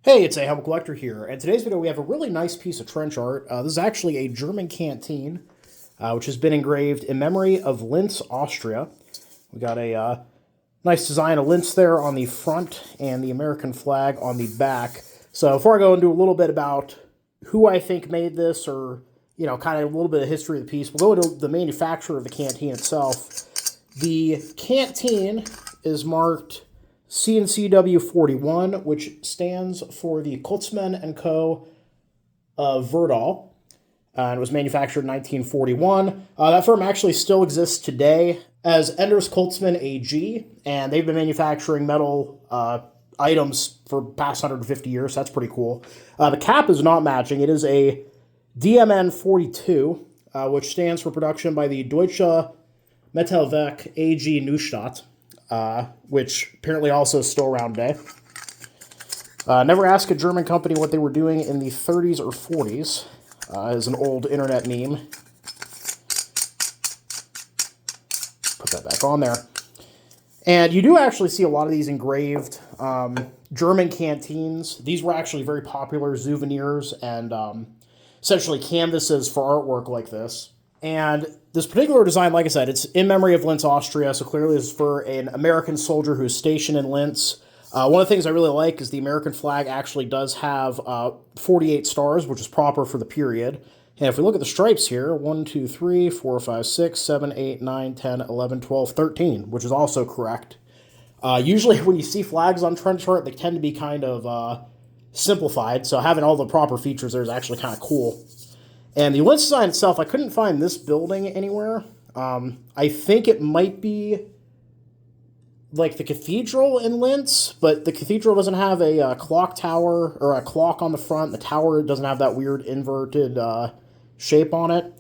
Hey, it's a Helmet Collector here, and today's video we have a really nice piece of trench art. This is actually a German canteen, which has been engraved in memory of Linz, Austria. We got a nice design of Linz there on the front and the American flag on the back. So before I go into a little bit about who I think made this, or kind of a little bit of history of the piece, we'll go into the manufacturer of the canteen itself. The canteen is marked CNCW 41, which stands for the Colsman Co. of Werdohl, and it was manufactured in 1941. That firm actually still exists today as Enders Colsman AG, and they've been manufacturing metal items for the past 150 years, so that's pretty cool. The cap is not matching. It is a DMN 42, which stands for production by the Deutsche Metallwerke AG Neustadt. Which apparently also is still around today. Never ask a German company what they were doing in the 30s or 40s, is an old internet meme. Put that back on there. And you do actually see a lot of these engraved German canteens. These were actually very popular souvenirs and essentially canvases for artwork like this. And this particular design, like I said, it's in memory of Linz, Austria, so clearly it's for an American soldier who's stationed in Linz. One of the things I really like is the American flag actually does have 48 stars, which is proper for the period. And if we look at the stripes here, 1, 2, 3, 4, 5, 6, 7, 8, 9, 10, 11, 12, 13, which is also correct. Usually when you see flags on trench art, they tend to be kind of simplified, so having all the proper features there is actually kind of cool. And the Linz design itself, I couldn't find this building anywhere. I think it might be like the cathedral in Linz, but the cathedral doesn't have a clock tower or a clock on the front. The tower doesn't have that weird inverted shape on it.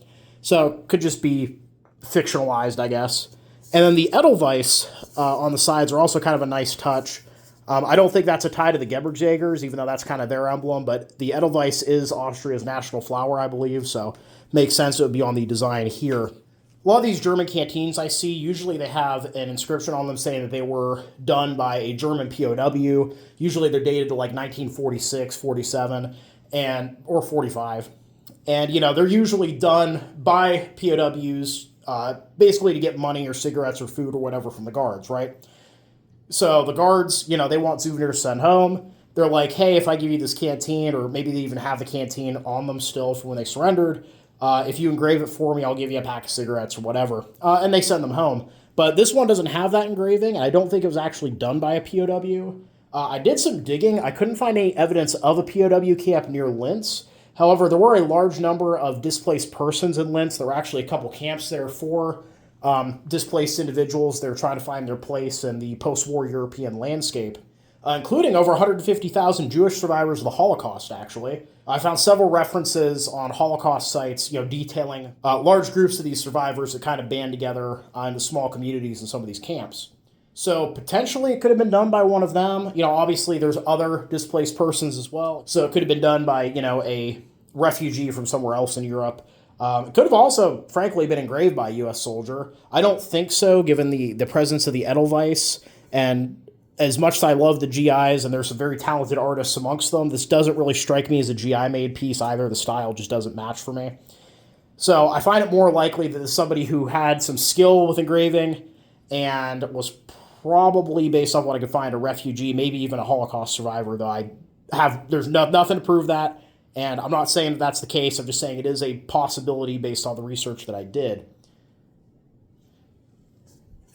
So it could just be fictionalized, I guess. And then the Edelweiss on the sides are also kind of a nice touch. I don't think that's a tie to the Geberjägers, even though that's kind of their emblem, but the Edelweiss is Austria's national flower, I believe, so makes sense it would be on the design here. A lot of these German canteens I see, usually they have an inscription on them saying that they were done by a German POW. Usually they're dated to like 1946, 47, or 45. And, they're usually done by POWs, basically to get money or cigarettes or food or whatever from the guards, right? So the guards, they want souvenirs to send home. They're like, hey, if I give you this canteen, or maybe they even have the canteen on them still from when they surrendered, if you engrave it for me, I'll give you a pack of cigarettes or whatever. And they send them home. But this one doesn't have that engraving, and I don't think it was actually done by a POW. I did some digging. I couldn't find any evidence of a POW camp near Linz. However, there were a large number of displaced persons in Linz. There were actually a couple camps there for displaced individuals. They're trying to find their place in the post-war European landscape, including over 150,000 Jewish survivors of the Holocaust, actually. I found several references on Holocaust sites, detailing large groups of these survivors that kind of band together into small communities in some of these camps. So potentially it could have been done by one of them. Obviously there's other displaced persons as well. So it could have been done by, a refugee from somewhere else in Europe. It could have also, frankly, been engraved by a U.S. soldier. I don't think so, given the presence of the Edelweiss. And as much as I love the GIs, and there's some very talented artists amongst them, this doesn't really strike me as a GI-made piece either. The style just doesn't match for me. So I find it more likely that it's somebody who had some skill with engraving and was probably, based on what I could find, a refugee, maybe even a Holocaust survivor, though there's nothing to prove that. And I'm not saying that that's the case. I'm just saying it is a possibility based on the research that I did.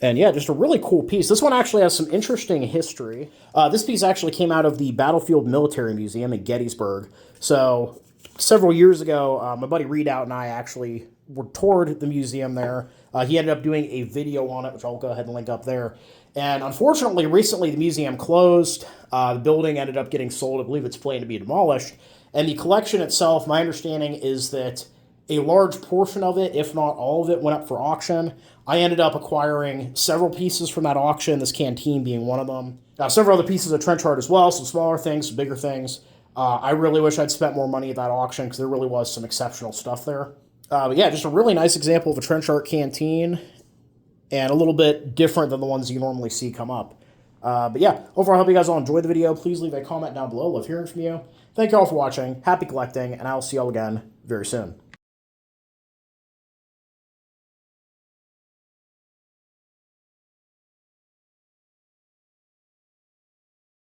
And yeah, just a really cool piece. This one actually has some interesting history. This piece actually came out of the Battlefield Military Museum in Gettysburg. So several years ago, my buddy Readout and I actually toured the museum there. He ended up doing a video on it, which I'll go ahead and link up there. And unfortunately, recently the museum closed. The building ended up getting sold. I believe it's planned to be demolished. And the collection itself, my understanding is that a large portion of it, if not all of it, went up for auction. I ended up acquiring several pieces from that auction, this canteen being one of them. Several other pieces of trench art as well, some smaller things, some bigger things. I really wish I'd spent more money at that auction because there really was some exceptional stuff there. But yeah, just a really nice example of a trench art canteen, and a little bit different than the ones you normally see come up. But yeah, overall, I hope you guys all enjoyed the video. Please leave a comment down below. Love hearing from you. Thank you all for watching. Happy collecting, and I'll see you all again very soon.